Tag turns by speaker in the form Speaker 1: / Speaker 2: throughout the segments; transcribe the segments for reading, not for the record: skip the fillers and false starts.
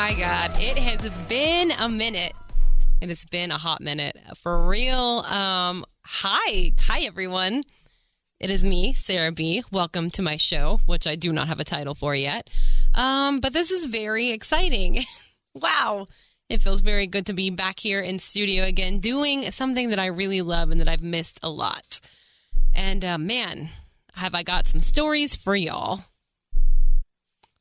Speaker 1: my God. It has been a minute. It has been a hot minute. For real. Hi, everyone. It is me, Sarah B. Welcome to my show, which I do not have a title for yet. But this is very exciting. Wow. It feels very good to be back here in studio again, doing something that I really love and that I've missed a lot. And man, have I got some stories for y'all.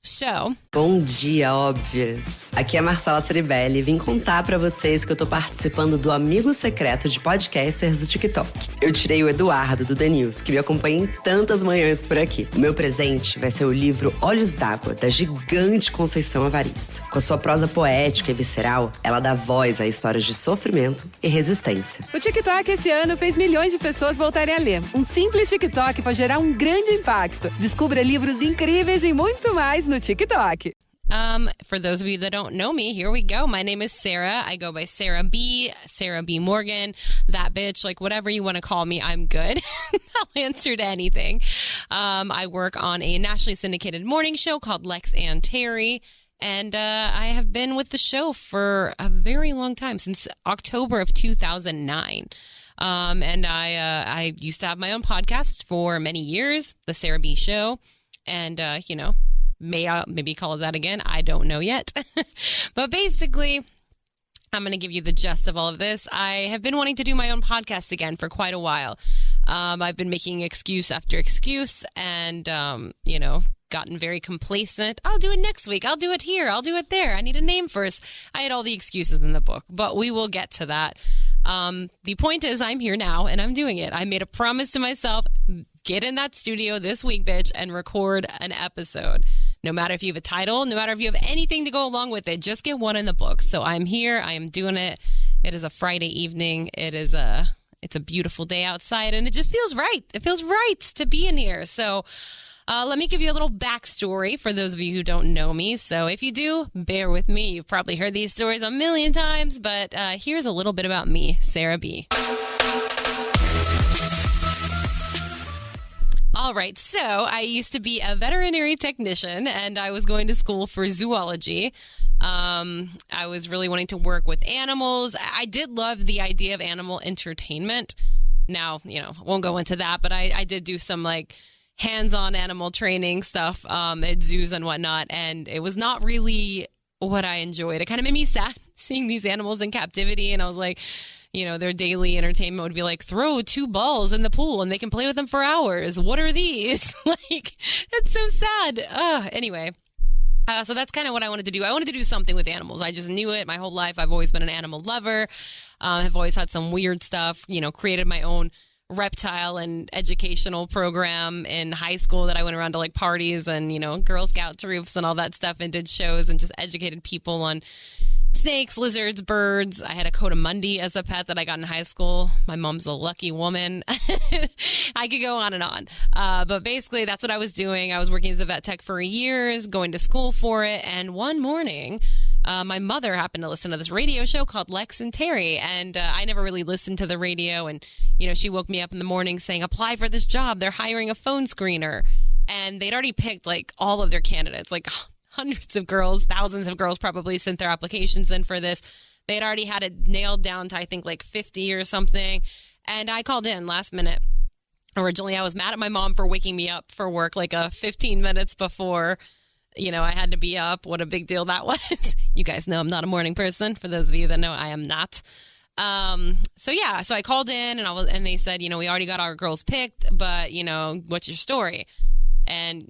Speaker 1: So,
Speaker 2: bom dia, óbvias! Aqui é a Marcela Ceribelli e vim contar pra vocês que eu tô participando do Amigo Secreto de Podcasters do TikTok. Eu tirei o Eduardo do The News, que me acompanha em tantas manhãs por aqui. O meu presente vai ser o livro Olhos d'Água, da gigante Conceição Evaristo. Com a sua prosa poética e visceral, ela dá voz a histórias de sofrimento e resistência.
Speaker 3: O TikTok esse ano fez milhões de pessoas voltarem a ler. Um simples TikTok pode gerar um grande impacto. Descubra livros incríveis e muito mais no TikTok.
Speaker 1: For those of you that don't know me, here we go. My name is Sarah. I go by Sarah B Morgan, that bitch, like whatever you want to call me, I'm good. I'll answer to anything. I work on a nationally syndicated morning show called Lex and Terry. And I have been with the show for a very long time, since October of 2009. And I used to have my own podcast for many years, The Sarah B Show. And, maybe call it that again. I don't know yet. But basically, I'm going to give you the gist of all of this. I have been wanting to do my own podcast again for quite a while. I've been making excuse after excuse and, gotten very complacent. I'll do it next week. I'll do it here. I'll do it there. I need a name first. I had all the excuses in the book, but we will get to that. The point is I'm here now and I'm doing it. I made a promise to myself, get in that studio this week, bitch, and record an episode. No matter if you have a title, no matter if you have anything to go along with it, just get one in the book. So I'm here. I am doing it. It is a Friday evening. It's a beautiful day outside and it just feels right. It feels right to be in here. So let me give you a little backstory for those of you who don't know me. So if you do, bear with me. You've probably heard these stories a million times, but here's a little bit about me, Sarah B. All right, so I used to be a veterinary technician and I was going to school for zoology. I was really wanting to work with animals. I did love the idea of animal entertainment. Now, won't go into that, but I did do some like hands-on animal training stuff at zoos and whatnot, and it was not really what I enjoyed. It kind of made me sad seeing these animals in captivity, and I was like, their daily entertainment would be like, throw 2 balls in the pool and they can play with them for hours. What are these? Like, it's so sad. Anyway. So that's kind of what I wanted to do. I wanted to do something with animals. I just knew it my whole life. I've always been an animal lover. I've always had some weird stuff, created my own reptile and educational program in high school that I went around to like parties and, Girl Scouts roofs and all that stuff and did shows and just educated people on snakes, lizards, birds. I had a coatimundi as a pet that I got in high school. My mom's a lucky woman. I could go on and on. But basically, that's what I was doing. I was working as a vet tech for years, going to school for it. And one morning, my mother happened to listen to this radio show called Lex and Terry. And I never really listened to the radio. And, she woke me up in the morning saying, apply for this job. They're hiring a phone screener. And they'd already picked like all of their candidates, like hundreds of girls, thousands of girls probably sent their applications in for this. They'd already had it nailed down to, I think, like 50 or something. And I called in last minute. Originally, I was mad at my mom for waking me up for work like 15 minutes before, I had to be up. What a big deal that was. You guys know I'm not a morning person. For those of you that know, I am not. So I called in and they said, we already got our girls picked, but, what's your story? And,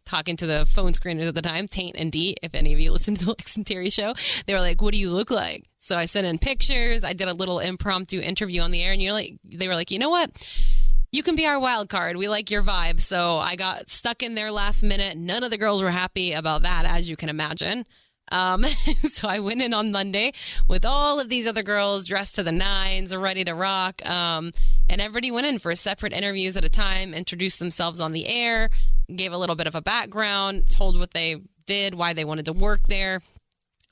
Speaker 1: talking to the phone screeners at the time, Taint and Dee, if any of you listen to the Lex and Terry show, they were like, what do you look like? So I sent in pictures. I did a little impromptu interview on the air and they were like, you know what? You can be our wild card. We like your vibe. So I got stuck in there last minute. None of the girls were happy about that, as you can imagine. So I went in on Monday with all of these other girls dressed to the nines, ready to rock. And everybody went in for separate interviews at a time, introduced themselves on the air, gave a little bit of a background, told what they did, why they wanted to work there,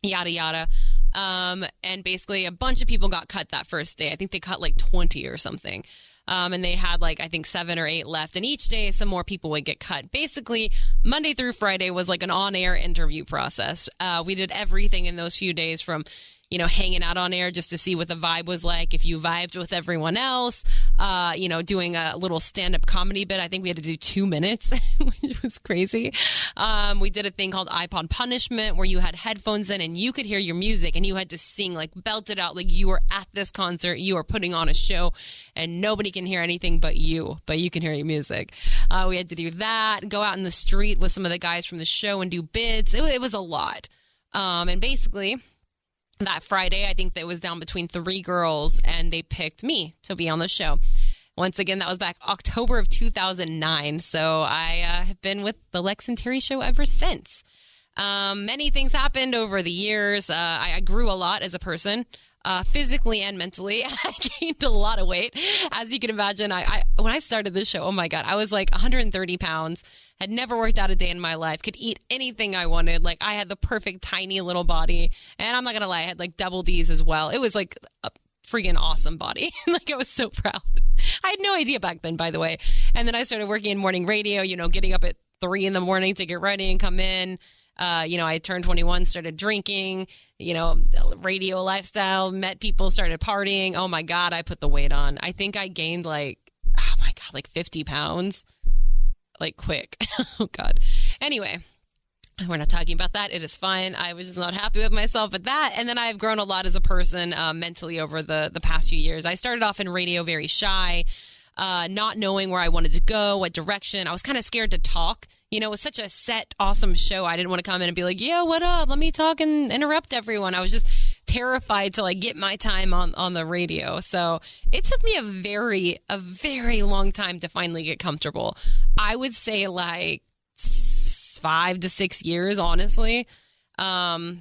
Speaker 1: yada, yada. And basically a bunch of people got cut that first day. I think they cut like 20 or something. And they had like, I think 7 or 8 left. And each day some more people would get cut. Basically, Monday through Friday was like an on-air interview process. We did everything in those few days from, you know, hanging out on air just to see what the vibe was like, if you vibed with everyone else, you know, doing a little stand-up comedy bit. I think we had to do 2 minutes, which was crazy. We did a thing called iPod Punishment where you had headphones in and you could hear your music and you had to sing, like belt it out like you were at this concert, you are putting on a show and nobody can hear anything but you can hear your music. We had to do that, go out in the street with some of the guys from the show and do bits. It was a lot. And basically, that Friday, I think that was down between 3 girls, and they picked me to be on the show. Once again, that was back October of 2009. So I have been with the Lex and Terry show ever since. Many things happened over the years. I grew a lot as a person, physically and mentally. I gained a lot of weight. As you can imagine, when I started this show, oh my God, I was like 130 pounds, had never worked out a day in my life, could eat anything I wanted. Like I had the perfect tiny little body. And I'm not going to lie, I had like double D's as well. It was like a freaking awesome body. Like I was so proud. I had no idea back then, by the way. And then I started working in morning radio, you know, getting up at 3 a.m. to get ready and come in. You know, I turned 21, started drinking, you know, radio lifestyle, met people, started partying. Oh my God, I put the weight on. I think I gained like 50 pounds, like quick. Oh God. Anyway, we're not talking about that. It is fine. I was just not happy with myself at that. And then I've grown a lot as a person, mentally over the past few years. I started off in radio very shy, not knowing where I wanted to go, what direction. I was kind of scared to talk. You know, it was such a set, awesome show. I didn't want to come in and be like, yeah, what up? Let me talk and interrupt everyone. I was just terrified to like get my time on the radio. So it took me a very long time to finally get comfortable. I would say like 5 to 6 years, honestly. I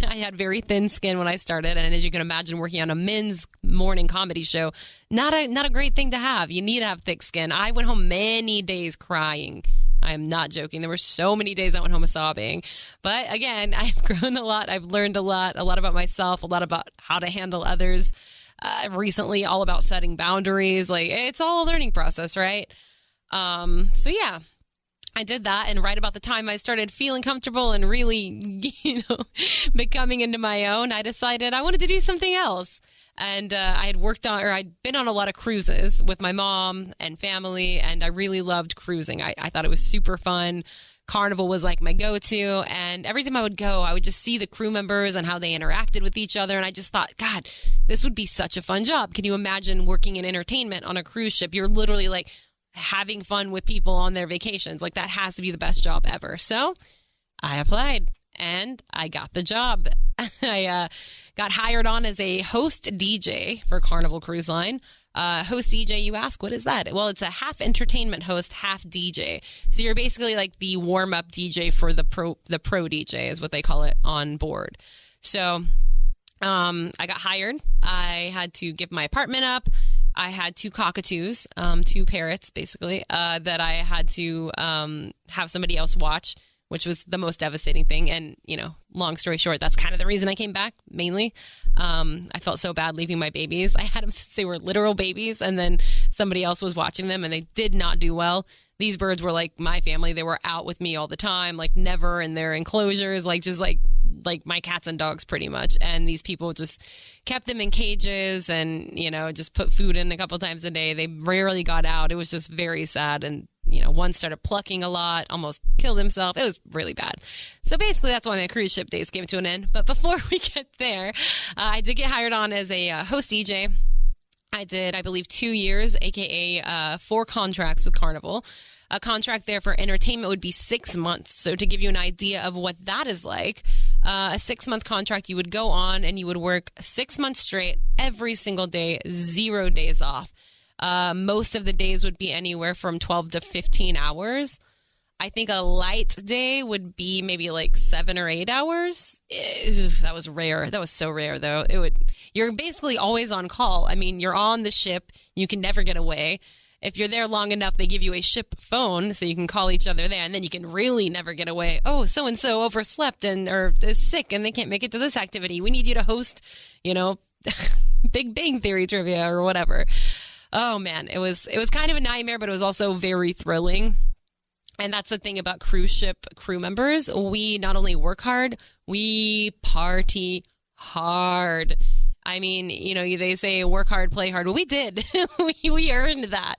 Speaker 1: had very thin skin when I started. And as you can imagine, working on a men's morning comedy show, not a great thing to have. You need to have thick skin. I went home many days crying. I am not joking. There were so many days I went home sobbing. But again, I've grown a lot. I've learned a lot about myself, a lot about how to handle others. Recently, all about setting boundaries. Like, it's all a learning process, right? So yeah, I did that. And right about the time I started feeling comfortable and really, you know, becoming into my own, I decided I wanted to do something else. And I'd been on a lot of cruises with my mom and family, and I really loved cruising. I thought it was super fun. Carnival was like my go-to, and every time I would go, I would just see the crew members and how they interacted with each other, and I just thought, God, this would be such a fun job. Can you imagine working in entertainment on a cruise ship? You're literally like having fun with people on their vacations. Like that has to be the best job ever. So I applied. And I got the job. I got hired on as a host DJ for Carnival Cruise Line. Host DJ, you ask, what is that? Well, it's a half entertainment host, half DJ. So you're basically like the warm-up DJ for the pro DJ is what they call it on board. So I got hired. I had to give my apartment up. I had 2 cockatoos, 2 parrots, basically, that I had to have somebody else watch, which was the most devastating thing. And, you know, long story short, that's kind of the reason I came back, mainly. I felt so bad leaving my babies. I had them since they were literal babies, and then somebody else was watching them, and they did not do well. These birds were like my family. They were out with me all the time, like never in their enclosures, like just like my cats and dogs pretty much. And these people just kept them in cages and, you know, just put food in a couple times a day. They rarely got out. It was just very sad. And you know, one started plucking a lot, almost killed himself. It was really bad. So basically, that's why my cruise ship days came to an end. But before we get there, I did get hired on as a host DJ. I did, I believe, 2 years, aka 4 contracts with Carnival. A contract there for entertainment would be 6 months. So to give you an idea of what that is like, a 6-month contract, you would go on and you would work 6 months straight, every single day, 0 days off. Most of the days would be anywhere from 12 to 15 hours. I think a light day would be maybe like 7 or 8 hours. That was rare. That was so rare, though. You're basically always on call. I mean, you're on the ship. You can never get away. If you're there long enough, they give you a ship phone so you can call each other there, and then you can really never get away. Oh, so-and-so overslept or is sick and they can't make it to this activity. We need you to host, you know, Big Bang Theory trivia or whatever. Oh man, it was kind of a nightmare, but it was also very thrilling. And that's the thing about cruise ship crew members. We not only work hard, we party hard. I mean, they say work hard, play hard. Well, we did. we earned that.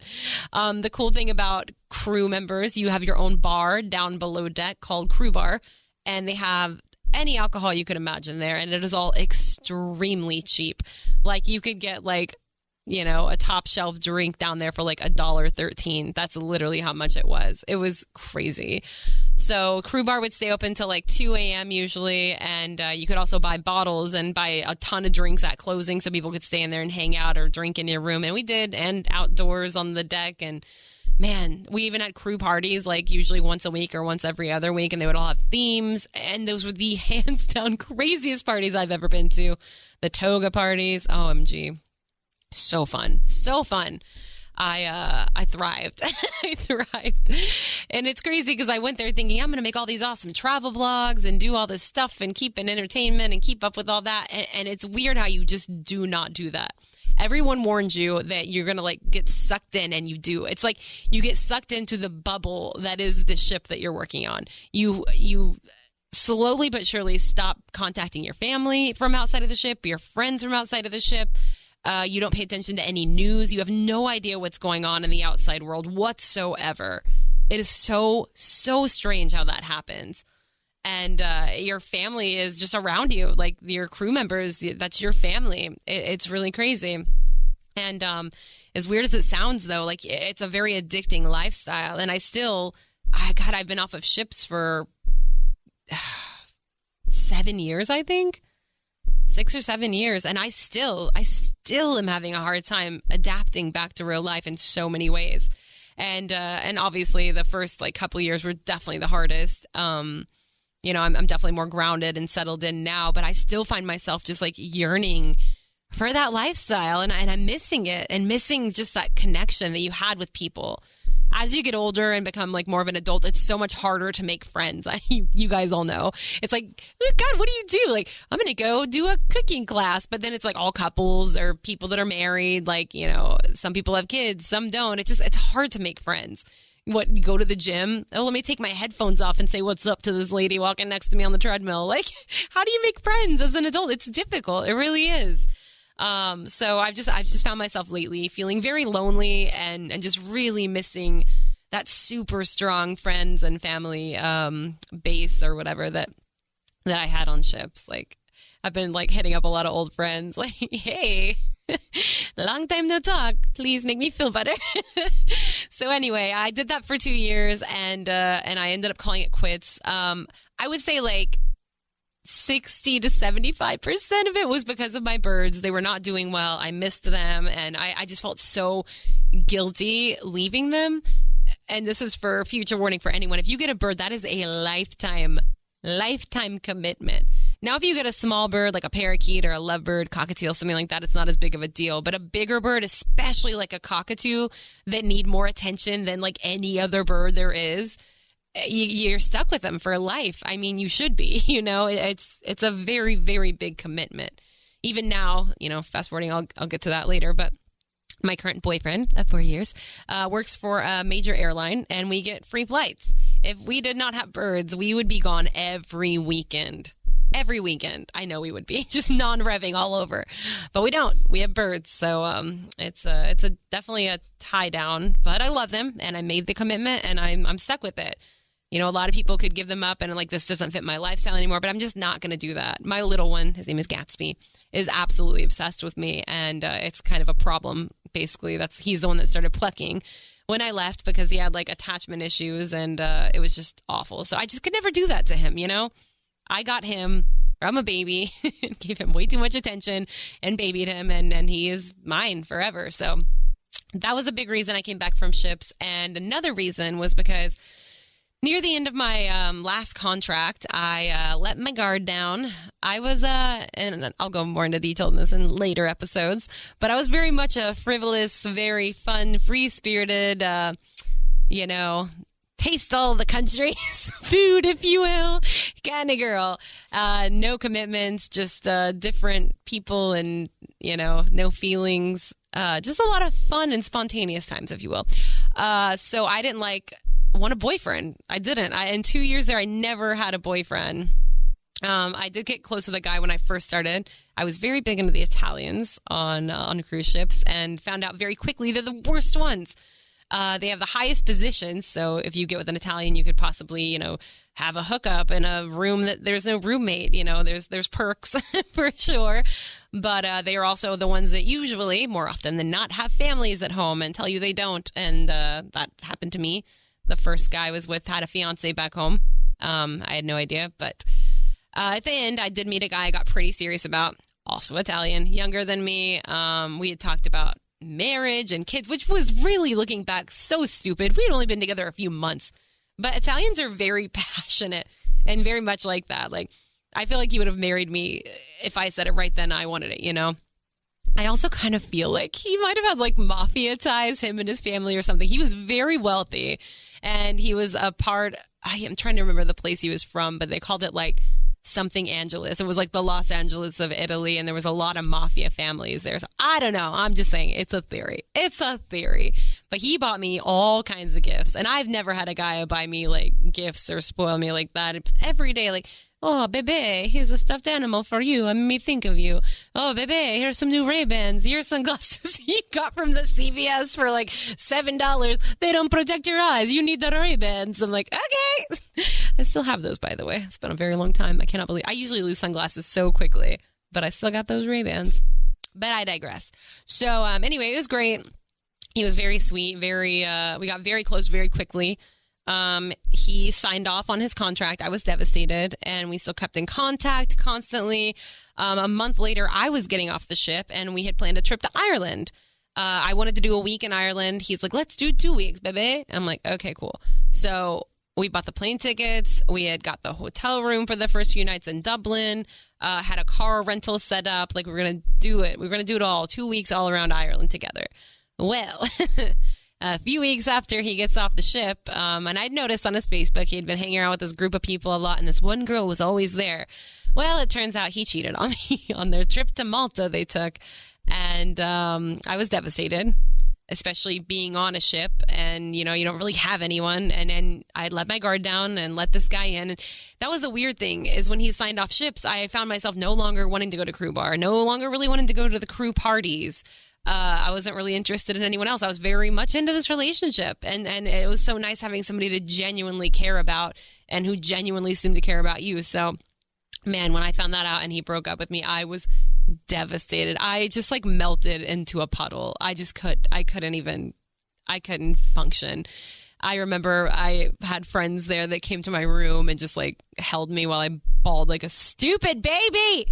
Speaker 1: The cool thing about crew members, you have your own bar down below deck called Crew Bar, and they have any alcohol you could imagine there, and it is all extremely cheap. Like you could get a top shelf drink down there for like $1.13. That's literally how much it was. It was crazy. So Crew Bar would stay open till like 2 a.m. usually, and you could also buy bottles and buy a ton of drinks at closing so people could stay in there and hang out or drink in your room. And we did, and outdoors on the deck. And man, we even had crew parties like usually once a week or once every other week, and they would all have themes. And those were the hands down craziest parties I've ever been to. The toga parties, OMG. So fun. I thrived. I thrived. And it's crazy because I went there thinking I'm going to make all these awesome travel vlogs and do all this stuff and keep in entertainment and keep up with all that. And it's weird how you just do not do that. Everyone warns you that you're going to like get sucked in, and you do. It's like you get sucked into the bubble that is the ship that you're working on. You slowly but surely stop contacting your family from outside of the ship, your friends from outside of the ship. You don't pay attention to any news. You have no idea what's going on in the outside world whatsoever. It is so strange how that happens. And your family is just around you, like your crew members. That's your family. It's really crazy. And as weird as it sounds, though, like it's a very addicting lifestyle. And I've been off of ships for 7 years, I think. 6 or 7 years, and I still am having a hard time adapting back to real life in so many ways. And obviously the first like couple of years were definitely the hardest. I'm definitely more grounded and settled in now, but I still find myself just like yearning for that lifestyle, and I'm missing it, and missing just that connection that you had with people. As you get older and become like more of an adult, it's so much harder to make friends. You guys all know. It's like, God, what do you do? Like, I'm going to go do a cooking class, but then it's like all couples or people that are married. Like, some people have kids, some don't. It's hard to make friends. You go to the gym? Oh, let me take my headphones off and say what's up to this lady walking next to me on the treadmill. Like, how do you make friends as an adult? It's difficult. It really is. So I've just found myself lately feeling very lonely and just really missing that super strong friends and family, base or whatever that I had on ships. Like I've been like hitting up a lot of old friends like, hey, long time no talk. Please make me feel better. So anyway, I did that for 2 years and I ended up calling it quits. I would say like 60 to 75% of it was because of my birds. They were not doing well. I missed them, and I just felt so guilty leaving them. And this is for future warning for anyone. If you get a bird, that is a lifetime commitment. Now, if you get a small bird like a parakeet or a lovebird, cockatiel, something like that, it's not as big of a deal. But a bigger bird, especially like a cockatoo that need more attention than like any other bird there is, you're stuck with them for life. I mean, you should be, it's a very, very big commitment. Even now, fast forwarding, I'll get to that later, but my current boyfriend of 4 years works for a major airline, and we get free flights. If we did not have birds, we would be gone every weekend. Every weekend. I know we would be just non-revving all over, but we don't. We have birds. So it's definitely a tie down, but I love them, and I made the commitment, and I'm stuck with it. A lot of people could give them up and like, this doesn't fit my lifestyle anymore, but I'm just not going to do that. My little one, his name is Gatsby, is absolutely obsessed with me. And it's kind of a problem. Basically, he's the one that started plucking when I left because he had like attachment issues, and it was just awful. So I just could never do that to him. I got him from a baby, gave him way too much attention and babied him. And he is mine forever. So that was a big reason I came back from ships. And another reason was because near the end of my last contract, I let my guard down. I was, and I'll go more into detail in this in later episodes, but I was very much a frivolous, very fun, free-spirited, taste all the country's food, if you will, kind of girl. No commitments, just different people and, no feelings. Just a lot of fun and spontaneous times, if you will. So I didn't want a boyfriend. I didn't. In 2 years there, I never had a boyfriend. I did get close with a guy when I first started. I was very big into the Italians on cruise ships and found out very quickly they're the worst ones. They have the highest positions. So if you get with an Italian, you could possibly, have a hookup in a room that there's no roommate. There's perks for sure. But they are also the ones that usually, more often than not, have families at home and tell you they don't. And that happened to me. The first guy I was with had a fiance back home. I had no idea, but at the end, I did meet a guy I got pretty serious about, also Italian, younger than me. We had talked about marriage and kids, which was really, looking back, so stupid. We had only been together a few months, but Italians are very passionate and very much like that. Like, I feel like he would have married me if I said it right then I wanted it, I also kind of feel like he might have had mafia ties, him and his family or something. He was very wealthy and he was a part, I'm trying to remember the place he was from, but they called it something Angeles. It was the Los Angeles of Italy, and there was a lot of mafia families there. So I don't know. I'm just saying it's a theory. It's a theory. But he bought me all kinds of gifts, and I've never had a guy buy me gifts or spoil me like that. It's every day, oh, bebe, here's a stuffed animal for you. I made me think of you. Oh, bebe, here's some new Ray-Bans. Here's sunglasses he got from the CVS for $7. They don't protect your eyes. You need the Ray-Bans. I'm like, okay. I still have those, by the way. It's been a very long time. I cannot believe I usually lose sunglasses so quickly, but I still got those Ray-Bans. But I digress. So anyway, it was great. He was very sweet. We got very close very quickly. He signed off on his contract. I was devastated, and we still kept in contact constantly. A month later, I was getting off the ship, and we had planned a trip to Ireland. I wanted to do a week in Ireland. He's like, let's do 2 weeks, baby. I'm like, okay, cool. So we bought the plane tickets. We had got the hotel room for the first few nights in Dublin, had a car rental set up. We were going to do it. We were going to do it all, 2 weeks all around Ireland together. Well, a few weeks after he gets off the ship, and I'd noticed on his Facebook he had been hanging out with this group of people a lot, and this one girl was always there. Well, it turns out he cheated on me on their trip to Malta they took, and I was devastated, especially being on a ship, and you don't really have anyone, and I let my guard down and let this guy in. And that was a weird thing, is when he signed off ships, I found myself no longer wanting to go to crew bar, no longer really wanting to go to the crew parties. I wasn't really interested in anyone else. I was very much into this relationship, and it was so nice having somebody to genuinely care about and who genuinely seemed to care about you. So, man, when I found that out and he broke up with me, I was devastated. I just melted into a puddle. I couldn't function. I remember I had friends there that came to my room and just held me while I bawled like a stupid baby.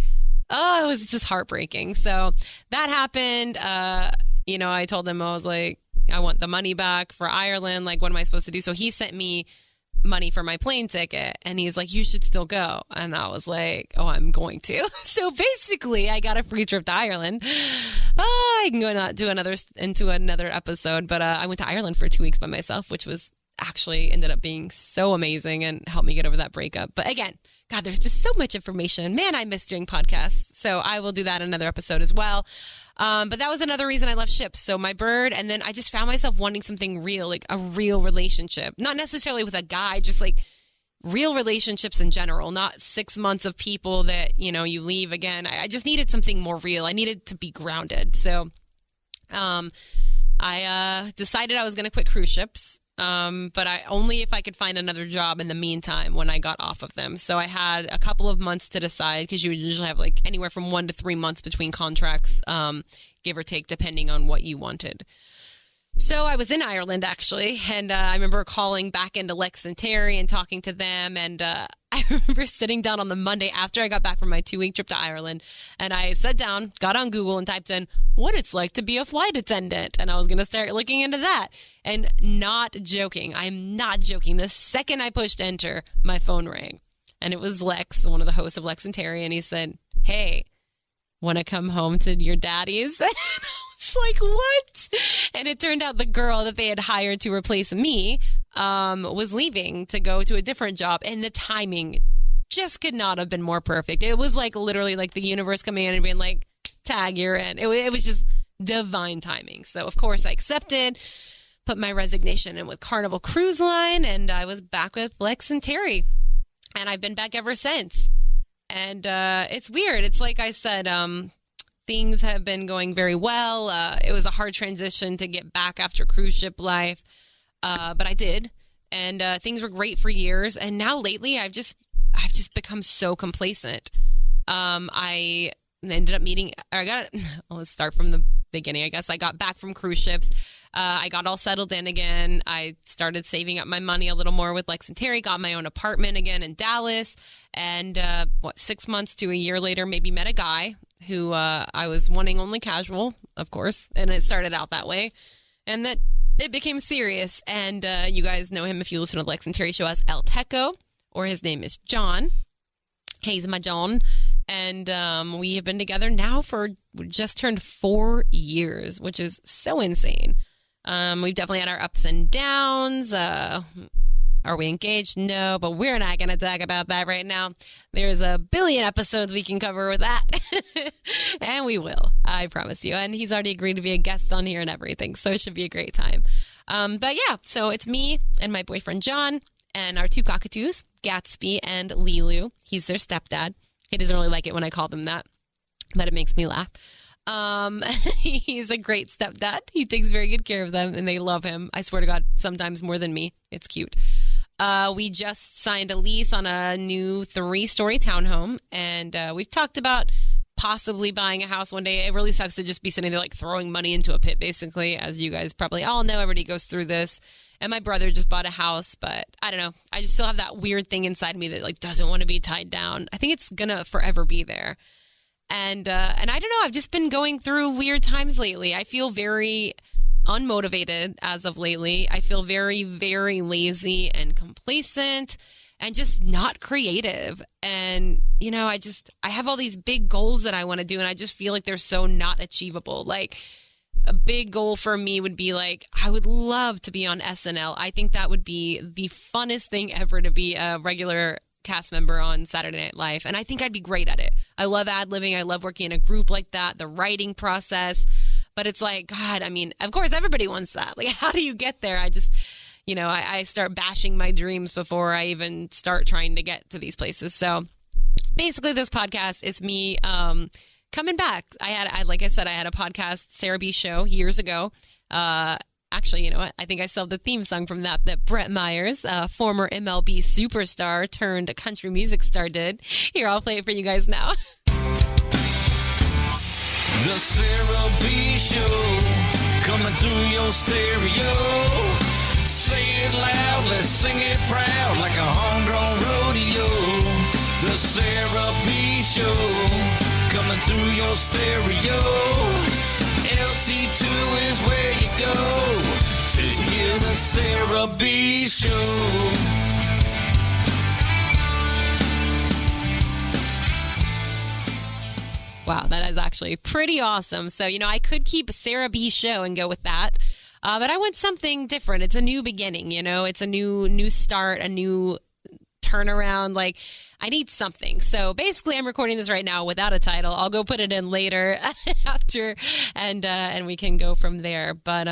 Speaker 1: Oh, it was just heartbreaking. So that happened. I told him, I was like, I want the money back for Ireland. What am I supposed to do? So he sent me money for my plane ticket, and he's like, you should still go. And I was like, oh, I'm going to. So basically I got a free trip to Ireland. I can go do another episode, but I went to Ireland for 2 weeks by myself, which was actually ended up being so amazing and helped me get over that breakup. But again, God, there's just so much information. Man, I miss doing podcasts. So I will do that in another episode as well. But that was another reason I left ships. So my bird, and then I just found myself wanting something real, a real relationship. Not necessarily with a guy, just real relationships in general, not 6 months of people that, you leave again. I just needed something more real. I needed to be grounded. So I decided I was going to quit cruise ships. But only if I could find another job in the meantime when I got off of them. So I had a couple of months to decide, because you would usually have anywhere from 1 to 3 months between contracts, give or take, depending on what you wanted. So I was in Ireland, actually, and I remember calling back into Lex and Terry and talking to them, and I remember sitting down on the Monday after I got back from my 2-week trip to Ireland, and I sat down, got on Google, and typed in what it's like to be a flight attendant, and I was going to start looking into that. And not joking, I'm not joking, the second I pushed enter, my phone rang, and it was Lex, one of the hosts of Lex and Terry, and he said, hey, want to come home to your daddy's? And I was like, what? And it turned out the girl that they had hired to replace me was leaving to go to a different job, and the timing just could not have been more perfect. It was literally the universe coming in and being like, tag, you're in. It was just divine timing. So of course I accepted, put my resignation in with Carnival Cruise Line, and I was back with Lex and Terry. And I've been back ever since. And it's weird. It's like I said, things have been going very well. It was a hard transition to get back after cruise ship life, but I did. And things were great for years. And now lately, I've just become so complacent. I ended up let's start from the beginning, I guess. I got back from cruise ships. I got all settled in again. I started saving up my money a little more with Lex and Terry, got my own apartment again in Dallas. And 6 months to a year later, maybe met a guy who I was wanting only casual, of course. And it started out that way. And that it became serious. And you guys know him if you listen to the Lex and Terry show as El Teco, or his name is John. He's my John. And we have been together now for just turned 4 years, which is so insane. We've definitely had our ups and downs. Are we engaged? No, but we're not going to talk about that right now. There's a billion episodes we can cover with that. And we will, I promise you. And he's already agreed to be a guest on here and everything, so it should be a great time. But yeah, so it's me and my boyfriend John and our 2 cockatoos, Gatsby and Lilu. He's their stepdad. He doesn't really like it when I call them that, but it makes me laugh. He's a great stepdad. He takes very good care of them and they love him. I swear to God, sometimes more than me. It's cute. We just signed a lease on a new 3-story townhome, and we've talked about possibly buying a house one day. It really sucks to just be sitting there like throwing money into a pit, basically, as you guys probably all know. Everybody goes through this. And my brother just bought a house, but I don't know. I just still have that weird thing inside me that like doesn't want to be tied down. I think it's gonna forever be there. And I don't know. I've just been going through weird times lately. I feel very unmotivated as of lately. I feel very, very lazy and complacent and just not creative. And, you know, I have all these big goals that I want to do, and I just feel like they're so not achievable. Like, a big goal for me would be like, I would love to be on SNL. I think that would be the funnest thing ever, to be a regular cast member on Saturday Night Live. And I think I'd be great at it. I love ad-libbing. I love working in a group like that, the writing process. But it's like, God, I mean, of course, everybody wants that. Like, how do you get there? I start bashing my dreams before I even start trying to get to these places. So basically, this podcast is me coming back. Like I said, I had a podcast, Sarah B Show, years ago. Actually, you know what? I think I still have the theme song from that Brett Myers, former MLB superstar turned country music star, did. Here, I'll play it for you guys now.
Speaker 4: The Sarah B Show, coming through your stereo. Say it loud, let's sing it proud, like a homegrown rodeo. The Sarah B Show, coming through your stereo. LT2 is where you go to hear the Sarah B Show.
Speaker 1: Wow, that is actually pretty awesome. So, you know, I could keep Sarah B Show and go with that. But I want something different. It's a new beginning, you know, it's a new start, a new turnaround. Like, I need something. So basically, I'm recording this right now without a title. I'll go put it in later after, and we can go from there. But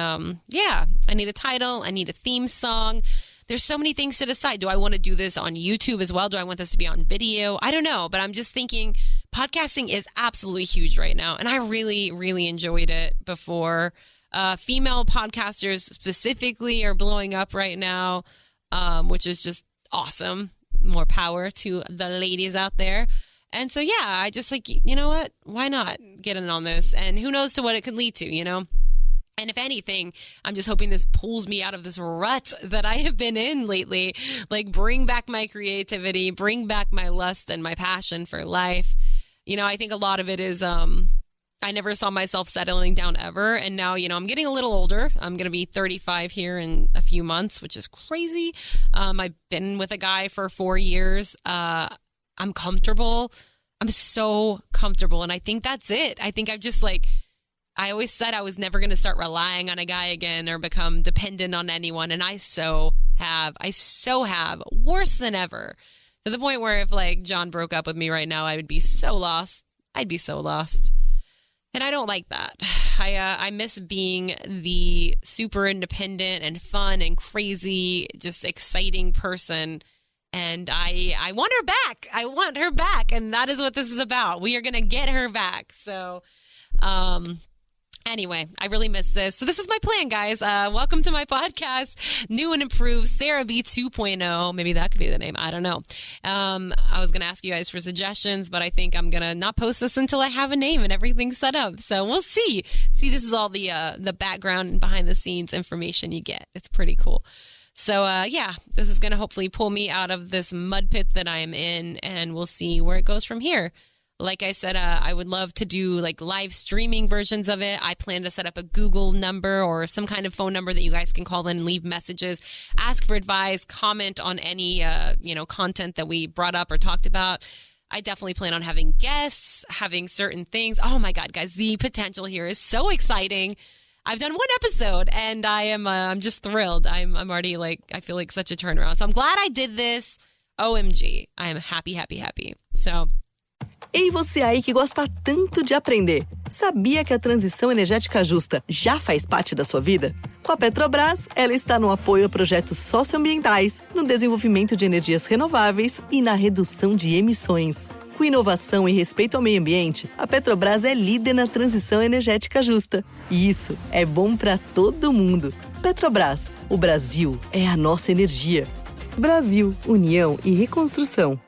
Speaker 1: yeah, I need a title. I need a theme song. There's so many things to decide. Do I want to do this on YouTube as well? Do I want this to be on video? I don't know, but I'm just thinking podcasting is absolutely huge right now. And I really, really enjoyed it before. Female podcasters specifically are blowing up right now, which is just awesome. More power to the ladies out there. And so, yeah, I just like, you know what? Why not get in on this? And who knows to what it could lead to, you know? And if anything, I'm just hoping this pulls me out of this rut that I have been in lately. Like, bring back my creativity, bring back my lust and my passion for life. You know, I think a lot of it is, I never saw myself settling down ever. And now, you know, I'm getting a little older. I'm going to be 35 here in a few months, which is crazy. I've been with a guy for 4 years. I'm comfortable. I'm so comfortable. And I think that's it. I think I've just like, I always said I was never going to start relying on a guy again or become dependent on anyone. And I so have worse than ever, to the point where if like John broke up with me right now, I would be so lost. I'd be so lost. And I don't like that. I miss being the super independent and fun and crazy, just exciting person. And I want her back. I want her back. And that is what this is about. We are going to get her back. So, anyway, I really miss this. So this is my plan, guys. Welcome to my podcast, new and improved Sarah B 2.0. Maybe that could be the name. I don't know. I was going to ask you guys for suggestions, but I think I'm going to not post this until I have a name and everything's set up. So we'll see. See, this is all the background and behind the scenes information you get. It's pretty cool. So, yeah, this is going to hopefully pull me out of this mud pit that I am in, and we'll see where it goes from here. Like I said, I would love to do like live streaming versions of it. I plan to set up a Google number or some kind of phone number that you guys can call in, leave messages, ask for advice, comment on any, content that we brought up or talked about. I definitely plan on having guests, having certain things. Oh my God, guys, the potential here is so exciting. I've done one episode and I'm just thrilled. I'm already I feel like such a turnaround. So I'm glad I did this. OMG. I am happy, happy, happy. So.
Speaker 5: Ei, você aí que gosta tanto de aprender. Sabia que a transição energética justa já faz parte da sua vida? Com a Petrobras, ela está no apoio a projetos socioambientais, no desenvolvimento de energias renováveis e na redução de emissões. Com inovação e respeito ao meio ambiente, a Petrobras é líder na transição energética justa. E isso é bom para todo mundo. Petrobras, o Brasil é a nossa energia. Brasil, União e Reconstrução.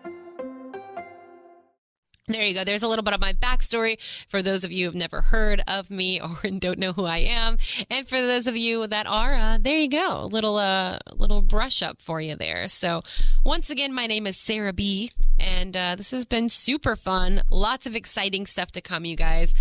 Speaker 1: There you go. There's a little bit of my backstory for those of you who've never heard of me or don't know who I am. And for those of you that are, there you go. A little brush up for you there. So once again, my name is Sarah B. And this has been super fun. Lots of exciting stuff to come, you guys.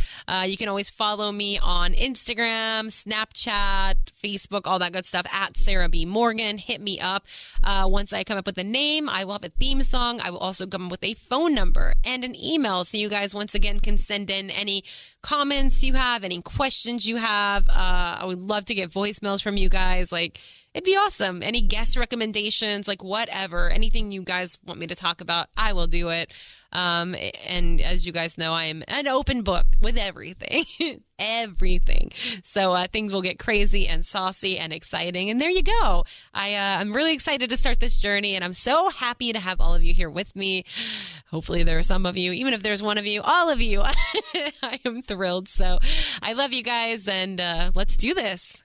Speaker 1: You can always follow me on Instagram, Snapchat, Facebook, all that good stuff at Sarah B. Morgan. Hit me up. Once I come up with a name, I will have a theme song. I will also come up with a phone number and an email. So you guys, once again, can send in any comments you have, any questions you have. I would love to get voicemails from you guys. It'd be awesome. Any guest recommendations, whatever, anything you guys want me to talk about, I will do it. And as you guys know, I am an open book with everything, everything. So, things will get crazy and saucy and exciting. And there you go. I'm really excited to start this journey, and I'm so happy to have all of you here with me. Hopefully there are some of you, even if there's one of you, all of you, I am thrilled. So I love you guys, and, let's do this.